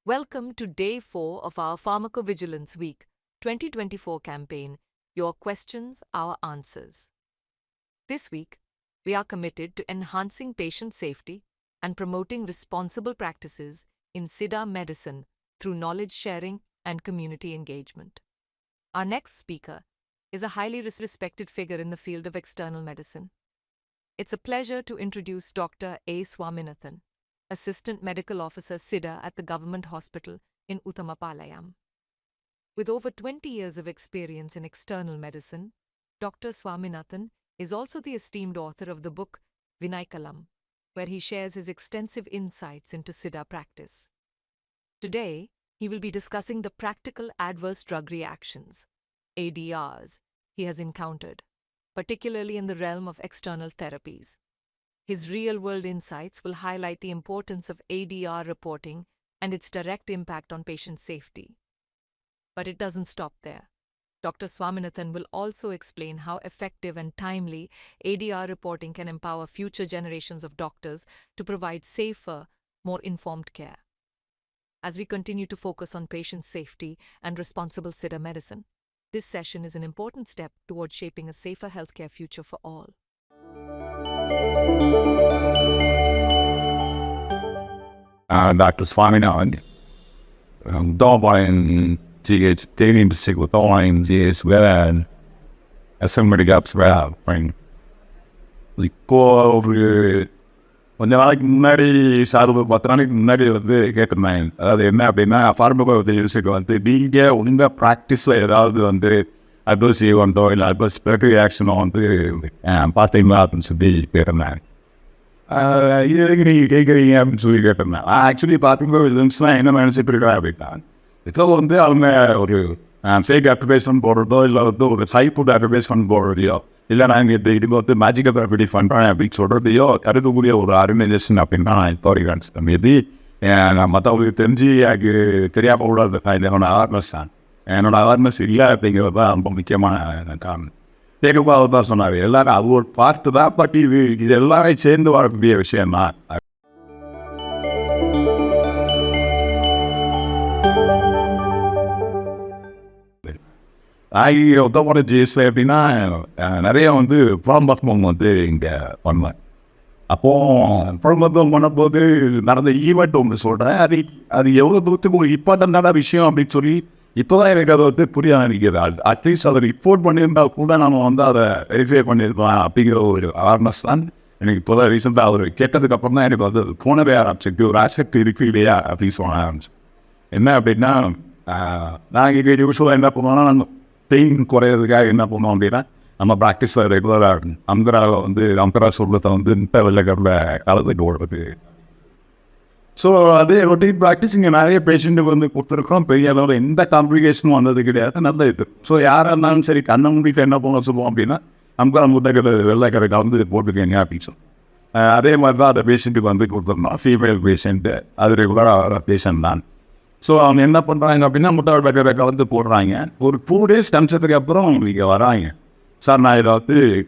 Welcome to Day 4 of our Pharmacovigilance Week 2024 campaign, Your Questions, Our Answers. This week, we are committed to enhancing patient safety and promoting responsible practices in SIDA medicine through knowledge sharing and community engagement. Our next speaker is a highly respected figure in the field of external medicine. It's a pleasure to introduce Dr. A. Swaminathan, Assistant Medical Officer SIDA at the Government Hospital in Uttamapalayam. With over 20 years of experience in external medicine, Dr. Swaminathan is also the esteemed author of the book Vinaykalam, where he shares his extensive insights into SIDA practice. Today, he will be discussing the practical adverse drug reactions, ADRs, he has encountered, particularly in the realm of external therapies. His real-world insights will highlight the importance of ADR reporting and its direct impact on patient safety. But it doesn't stop there. Dr. Swaminathan will also explain how effective and timely ADR reporting can empower future generations of doctors to provide safer, more informed care. As we continue to focus on patient safety and responsible SIDA medicine, this session is an important step towards shaping a safer healthcare future for all. Dr. Swaminathan, doorline GH dating to sig with doorline GH well somebody got right இப்போ ஒரு கொஞ்ச நாளைக்கு முன்னாடி சார்பு 10 நாளைக்கு முன்னாடி கேட்டிருந்தேன். அதாவது என்ன அப்படின்னா ஃபார்மகோவிஜிலன்ஸுக்கு நீங்கள் ஒழுங்காக ப்ராக்டிஸில் ஏதாவது அட்வர்ஸ் ஈவெண்ட்டோ இல்லை அட்வர்ஸ் ரியாக்ஷனோ பார்த்தீங்களா அப்படின்னு சொல்லி கேட்டிருந்தேன். இது எதுக்கு நீங்கள் கேட்குறீங்க அப்படின்னு சொல்லி கேட்டிருந்தேன். ஆக்சுவலி ஃபார்மகோவிஜிலன்ஸ்லாம் என்ன நினச்சிட்டு இருக்கா அப்படின்னா இப்போ அவங்க ஒரு ஃபேக் அட்வர்டைஸ்மெண்ட் போடுறதோ இல்லை ஒரு ஹைஃபுட் அட்வர்டைஸ்மெண்ட் போடுறதையோ இல்லை நாங்கள் இது மேஜிக்கல் ப்ராப்பர்ட்டி பண்ணுறேன் அப்படின்னு சொல்கிறதையோ கருதக்கூடிய ஒரு ஆர்கனைசேஷன் அப்படின்னா நான் இப்போ வரைக்கும் மேபி நான் மற்றவங்களுக்கு தெரிஞ்சு எனக்கு தெரியாமல் கூடாது. என்னோட அவேர்னஸ் தான், என்னோட அவேர்னஸ் இல்லை அப்படிங்கிறது தான் ரொம்ப முக்கியமான காரணம். தேர்வாக தான் சொன்னார். எல்லாரும் அது ஒரு பார்த்து தான், பட் இது எல்லாமே சேர்ந்து வரக்கூடிய விஷயம் தான். உத்தமோட ஜிஎஸ்ல எப்படின்னா நிறைய புலம்பத்மம் இங்கே பண்ணுவேன். அப்போது புலம்பத்மம் பண்ணும்போது நடந்த ஈவெண்ட் ஒன்று சொல்கிறேன். அது எவ்வளோ தூரத்துக்கு ஒரு இம்பார்ட்டண்டான விஷயம் அப்படின்னு சொல்லி இப்போ தான் எனக்கு அதை புரிய ஆரம்பிக்கிறது. அட்லீஸ்ட் அதை ரிப்போர்ட் பண்ணியிருந்தால் கூட நம்ம அதை வெரிஃபை பண்ணியிருக்கலாம் அப்படிங்கிற ஒரு அவேர்னஸ் தான் எனக்கு இப்போ தான் ரீசெண்டாக அவர் கேட்டதுக்கப்புறம் தான் எனக்கு போனவே ஆரம்பிச்சு ஒரு ஆஸ்பெக்ட் இருக்கு இல்லையா அப்படின்னு சொல்ல ஆரம்பிச்சு. என்ன அப்படின்னா நாங்கள் இங்கே யூஸ்வலாக என்ன பண்ணுவோம்னா நம்ம பெயின் குறையிறதுக்காக என்ன பண்ணுவோம் அப்படின்னா நம்ம ப்ராக்டிஸில் ரெகுலராக இருக்கும். அம்கரா சொல்றதை இந்த வெள்ளைக்கரில் கலந்துட்டு ஓடுறது. ஸோ அதே ரொட்டீன் ப்ராக்டிஸ் இங்கே நிறைய பேஷண்ட்டுக்கு கொடுத்துருக்குறோம். பெரிய அளவில் எந்த காம்ப்ளிகேஷனும் வந்தது கிடையாது, நல்ல இது. ஸோ யாராக இருந்தாலும் சரி கண்ண முடிக்க என்ன பண்ண சொல்லுவோம் அப்படின்னா அம்கரா முட்டைக்கரை வெள்ளைக்கரை கலந்து போட்டுக்கங்க அப்படின்னு சொல்லி அதே மாதிரி தான் அந்த பேஷண்ட்டுக்கு கொடுத்துருந்தோம். ஃபீமேல் பேஷண்ட்டு அது ரெகுலராக வர பேஷண்ட் தான். ஸோ அவங்க என்ன பண்ணுறாங்க அப்படின்னா முட்டை வெள்ளைக்கரை கலந்து போடுறாங்க. ஒரு 2 days கமிச்சதுக்கு அப்புறம் இங்கே வராங்க. சார் நான் இதை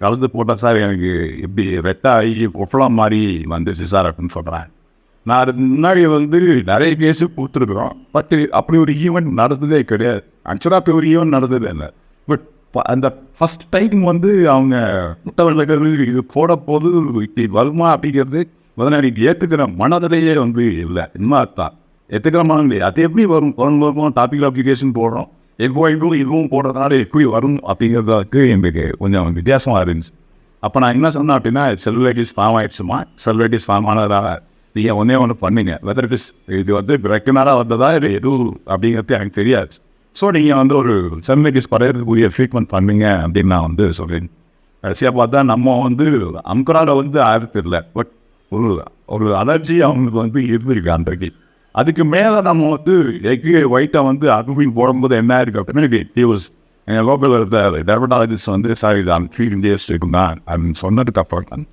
கலந்து போட்டேன் சார், எனக்கு இப்படி ரெட்டாகி ஒஃப்லாம் மாதிரி வந்துருச்சு சார் அப்படின்னு சொல்கிறேன். நான் அதுக்கு முன்னாடி நிறைய கேஸு கொடுத்துருக்குறோம், பட் அப்படி ஒரு ஈவெண்ட் நடந்ததே கிடையாது. ஆக்சுவலாக அப்படி ஒரு ஈவெண்ட் நடந்ததே இல்லை. பட் அந்த ஃபஸ்ட் டைம் அவங்க முட்டை வெள்ளைக்கரு இது போட போது இப்படி வருமா அப்படிங்கிறது எனக்கு ஏற்றுக்கிற மனதிலேயே இல்லை. இன்னும் தான் ஏற்றுக்கிறமான இல்லையா, அது எப்படி வருவோம் டாபிக் அப்ளிகேஷன் போடுறோம், இதுவும் போடுறதுனால எப்படி வரும் அப்படிங்கிறதுக்கு எனக்கு கொஞ்சம் வித்தியாசமாக இருந்துச்சு. அப்போ நான் என்ன சொன்னேன் அப்படின்னா செல்லுலைட்டிஸ் ஃபார்ம் ஆகிடுச்சுமா, செல்லுலைட்டிஸ் ஃபார்ம் ஆனதால் நீங்கள் ஒன்றே பண்ணுங்க, வெதர் இட் இஸ் இது ரெக்கனராக வந்ததா இல்லை எதுவும் அப்படிங்கிறது எனக்கு தெரியாது. ஸோ நீங்கள் ஒரு செல்லுலைட்டிஸ் குறையிறதுக்குரிய ட்ரீட்மெண்ட் பண்ணுங்க அப்படின்னு நான் சொல்கிறேன். கடைசியாக பார்த்தா நம்ம அம்கராவில் ஆயிரத்து இல்லை, பட் ஒரு அலர்ஜி அவங்களுக்கு இருந்திருக்கு அன்றைக்கு. அதுக்கு மேலே நம்ம எக்கு ஒயிட்டை அகுபின் போடும்போது என்ன இருக்குது அப்படின்னா டியூஸ் எங்கள் லோக்கல் டெர்மட்டாலஜிஸ்ட் சார் இது ஃபீலிங் டேஸ் இருக்குன்னா அப்படின்னு சொன்னதுக்கு அப்புறம்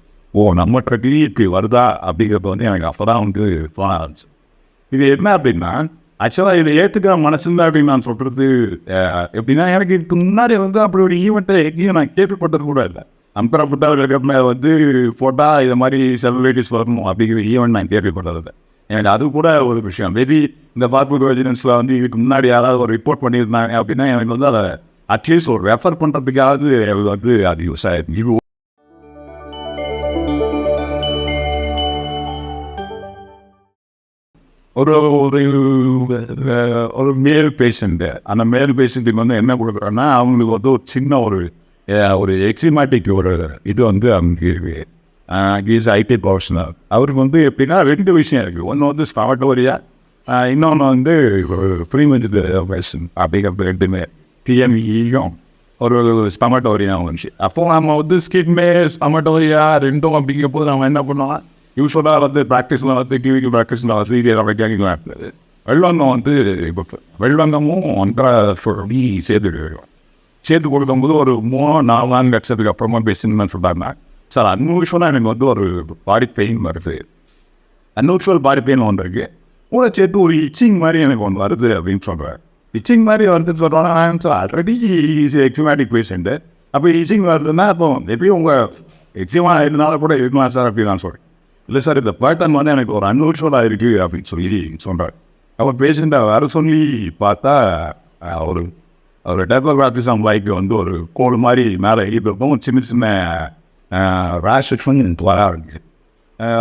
நம்ம ட்ரக்கி இப்படி வருதா அப்படிங்கிறது எனக்கு அப்போ தான் தோண ஆரம்பிச்சு. இது என்ன அப்படின்னா ஆக்சுவலாக இதை ஏற்றுக்கிற மனசுல அப்படின்னு நான் சொல்கிறது எப்படின்னா எனக்கு இதுக்கு முன்னாடி அப்படி ஒரு ஈவெண்ட்டை எங்கேயும் நான் கேள்விப்பட்டது கூட இல்லை. அம்பரா ஃபுட்டாக போட்டால் இதை மாதிரி செலிபிரிட்டிஸ் வரணும் அப்படிங்கிற ஈவெண்ட் நான் கேள்விப்பட்டதில்லை. எனக்கு அது கூட ஒரு விஷயம். மேபி இந்த பார்மகோவிஜிலன்ஸில் வந்து இதுக்கு முன்னாடி யாராவது ஒரு ரிப்போர்ட் பண்ணியிருந்தாங்க அப்படின்னா எனக்கு வந்து அதை அட்லீஸ்ட் ஒரு ரெஃபர் பண்ணுறதுக்காவது வந்து அது யூஸ் ஆகிருக்கு. இது ஒரு ஒரு ஒரு மேல் பேஷண்ட்டு, அந்த மேல் பேஷண்ட்டுக்கு வந்து என்ன கொடுக்குறோன்னா அவங்களுக்கு வந்து ஒரு சின்ன ஒரு எக்ஸிமேட்டிக் ஒரு இது வந்து அவங்க இருக்கு. Is ID professional. அவருக்கு வந்து எப்படின்னா 2 விஷயம் இருக்குது. ஒன்று வந்து ஸ்டமட்டோரியா, இன்னொன்று வந்து ப்ரீமெடிட் பேஷன் அப்படிங்கிறது 2மே டிஎம்இயும் ஒரு ஸ்டமட்டோரியா வந்துச்சு. அப்போ நம்ம வந்து ஸ்கின்மே ஸ்டமட்டோரியா 2ம் அப்படிங்கும் போது நம்ம என்ன பண்ணுவோம், யூஸ்வலாக வந்து ப்ராக்டிஸில் வந்து டிவிக்கு ப்ராக்டிஸில் வந்து இது வைக்காங்க இருந்தது. வெள்ளங்கம் வந்து இப்போ வெள்ளங்கமும் ஒன்றரை சேர்த்து கொடுக்கும்போது ஒரு 3-4 லட்சத்துக்கு அப்புறமா பேசணும்னு சொல்கிறாங்க. சார் அன்யூஷுவலாக எனக்கு வந்து ஒரு பாடி பெயின் வருது, அன்யூஷுவல் பாடி பெயின் ஒன்று இருக்குது, கூட சேர்த்து ஒரு இச்சிங் மாதிரி எனக்கு ஒன்று வருது அப்படின்னு சொல்கிறார். இச்சிங் மாதிரி வருதுன்னு சொல்கிறாங்க. சார் ஆல்ரெடி இஸ் எக்ஸிமேட்டிக் பேஷண்ட்டு, அப்போ இச்சிங் வருதுன்னா அப்போ எப்படியும் உங்கள் எக்ஸிமாக இருந்தாலும் கூட இருக்கலாம் சார் அப்படின்னு நான் சொல்கிறேன். இல்லை சார் இந்த பேட்டர்ன் வந்து எனக்கு ஒரு அன்யூஷுவலாக இருக்குது அப்படின்னு சொல்லி சொல்கிறார். அப்போ பேஷண்ட்டை வர சொல்லி பார்த்தா ஒரு டெர்மோகிராஃபிசம் லைக் வந்து ஒரு கோல் மாதிரி மேலே இருக்கும், சின்ன சின்ன ரேஷஸ் வந்து வர இருக்குது.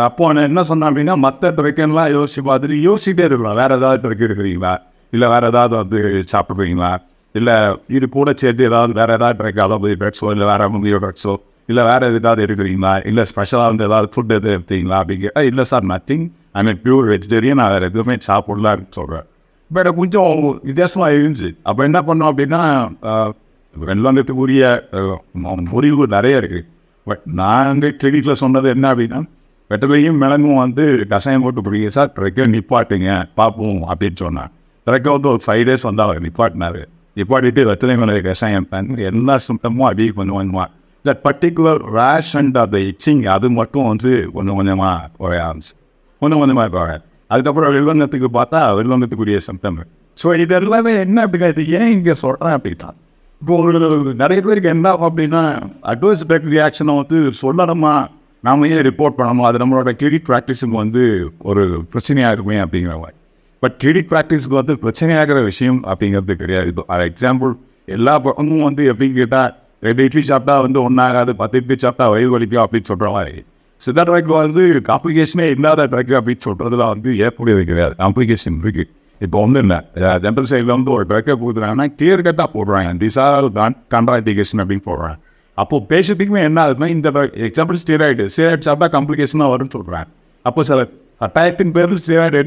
அப்போ நான் என்ன சொன்னேன் அப்படின்னா மற்ற ட்ரெக்கெல்லாம் யோசிச்சு பார்த்துட்டு யோசிச்சுட்டே இருக்கலாம், வேறு ஏதாவது ட்ரெக் எடுக்கிறீங்களா, இல்லை வேறு ஏதாவது வந்து சாப்பிட்றீங்களா, இல்லை இது கூட சேர்த்து ஏதாவது வேறு ஏதாவது ட்ரெக் அலோபதி ட்ரெக்ஸோ இல்லை வேறு மூலியோ ட்ரெக்ஸோ இல்லை வேறு எதுக்காவது எடுக்கிறீங்களா, இல்லை ஸ்பெஷலாக வந்து ஏதாவது ஃபுட் எது எடுத்தீங்களா அப்படின்னு கேட்டால் இல்லை சார் நத்திங், ஐ மீன் பியூர் வெஜிடேரியன், நான் வேறு எதுவுமே சாப்பிடலான்னு சொல்கிறேன். பட் கொஞ்சம் வித்தியாசமாக இருந்துச்சு. அப்போ என்ன பண்ணோம் அப்படின்னா வெள்ளங்கத்துக்குரிய பொறிவு நிறைய இருக்குது. பட் நாங்கள் கிளினிக்கில் சொன்னது என்ன அப்படின்னா வெட்டலையும் மிளகும் வந்து கஷாயம் போட்டு பிடிக்க சார் ட்ரெக்கை நிப்பாட்டுங்க பார்ப்போம் அப்படின்னு சொன்னான். ட்ரெக்கை வந்து ஒரு 5 days வந்து அவர் நிப்பாட்டிட்டு வெத்தலை மிளகு கஷாயம் எல்லா சிம்டமும் அப்படியே பண்ணுவாங்க. தட் பர்டிகுலர் ரேஷ் அண்ட் அந்த இச்சிங் அது மட்டும் வந்து கொஞ்சம் கொஞ்சமாக குறைய ஆரம்பிச்சு, குறைய. அதுக்கப்புறம் வெள்ளங்கத்துக்கு பார்த்தா வெள்ளங்கத்துக்குரிய சிம்டம். ஸோ இது எல்லாமே என்ன அப்படின்னா இது ஏன் இங்கே சொல்கிறேன் அப்படின்னா இப்போ நிறைய பேருக்கு என்ன அப்படின்னா அட்வர்ஸ் ட்ரக் ரியாக்ஷனை வந்து சொல்லணுமா, நாம ஏன் ரிப்போர்ட் பண்ணணுமா, அது நம்மளோட கிளினிக் ப்ராக்டிஸுக்கு வந்து ஒரு பிரச்சனையாக இருக்குமே அப்படிங்கிற மாதிரி. பட் கிளினிக் ப்ராக்டிஸுக்கு வந்து பிரச்சனையாகிற விஷயம் அப்படிங்கிறது கிடையாது. இப்போ ஃபார் எக்ஸாம்பிள் எல்லா பக்கமும் வந்து எப்படின்னு கேட்டால் 2 இட்லி சாப்பிட்டா வந்து ஒன்றாகாது, 10 இட்லி சாப்பிட்டா வயிறு வலிக்கும் அப்படின்னு சொல்கிற மாதிரி சித்த ட்ரக் வந்து காம்ப்ளிகேஷனே இல்லாத ட்ரக் அப்படின்னு சொல்கிறதுல வந்து ஏற்புடையது கிடையாது. காம்ப்ளிகேஷன் இருக்குது. இப்போ ஒன்றும் இல்லை, ஜென்ரல் சைடில் வந்து ஒரு ட்ரக்கை கொடுக்குறாங்கன்னா கிளியர் கட்டாக போடுறாங்க, டிசார் கான்ட்ராண்டிகேஷன் அப்படின்னு போடுறாங்க. அப்போது பேஷண்ட்டுக்குமே என்ன ஆகுதுன்னா இந்த எக்ஸாம்பிள் ஸ்டீராய்டு சாப்பிட்டா காம்ப்ளிகேஷனாக வரும்னு சொல்கிறாங்க. அப்போ சில கட்டாயத்தின் பேரில் ஸ்டீராய்டு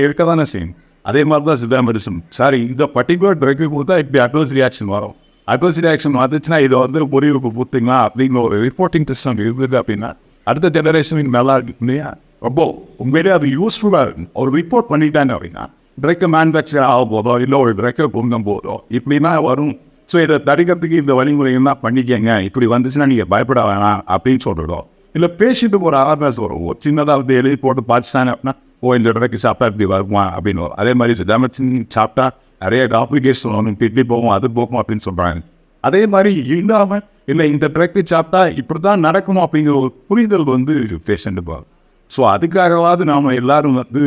எடுக்க தானே செய்யும். அதே மாதிரி தான் சித்தா மெடிசன். சாரி இந்த பர்டிகுலர் ட்ரக்கு கொடுத்தா இப்படி அட்வர்ஸ் ரியாக்ஷன் வரும், அட்வர்ஸ் ரியாக்ஷன் வந்துச்சுன்னா இதை வந்து பொறிவுக்கு பூத்திங்களா அப்படிங்கிற ஒரு ரிப்போர்ட்டிங் சிஸ்டம் இருக்குது அப்படின்னா அடுத்த ஜெனரேஷனுக்கு நல்லா இருக்கு இல்லையா. ரொம்ப உண்மையிலே அது யூஸ்ஃபுல்லாக இருக்கும். ஒரு ரிப்போர்ட் பண்ணிட்டாங்க அப்படின்னா ட்ரக்கை மேனுஃபேக்சர் ஆக போதோ இல்லை ஒரு ட்ரக்கை பொங்கும் போதோ இப்படின்னா வரும். ஸோ இதை தடுக்கிறதுக்கு இந்த வழிமுறைகள்லாம் பண்ணிக்கங்க, இப்படி வந்துச்சுன்னா நீங்கள் பயப்பட வேணாம் அப்படின்னு சொல்கிறோம். இல்லை பேஷண்ட்டுக்கு ஒரு அவேர்னஸ் வரும், ஒரு சின்னதாக வந்து எழுதி போட்டு பார்த்துட்டாங்க அப்படின்னா இந்த ட்ரக்கு சாப்பிட்டா இப்படி வருமா அப்படின்னு வரும். அதே மாதிரி சிதாமெடிசின் சாப்பிட்டா நிறைய காம்ப்ளிகேஷன் வரும், கிட்னி போகும், அது போகும் அப்படின்னு சொல்கிறாங்க. அதே மாதிரி இல்லாமல் இல்லை இந்த ட்ரக்கு சாப்பிட்டா இப்படி தான் நடக்கணும் அப்படிங்கிற ஒரு புரிதல் வந்து பேஷண்ட்டுக்கு வரும். ஸோ அதுக்காகவாது நாம் எல்லோரும் வந்து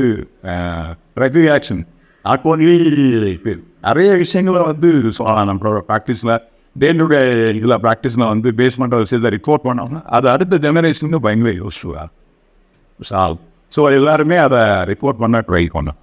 ட்ரக் ரியாக்ஷன் நாட் ஓன்லி நிறைய விஷயங்களை வந்து சொல்லலாம். நம்மளோட ப்ராக்டிஸில் டேனுடைய இதில் ப்ராக்டிஸில் வந்து பேஸ் பண்ணுற விஷயத்தை ரிப்போர்ட் பண்ணோம்னா அது அடுத்த ஜெனரேஷனுக்கு பயங்கர யூஸ்ஃபுல்லாக. ஸோ எல்லாருமே அதை ரிப்போர்ட் பண்ண ட்ரை பண்ணோம்.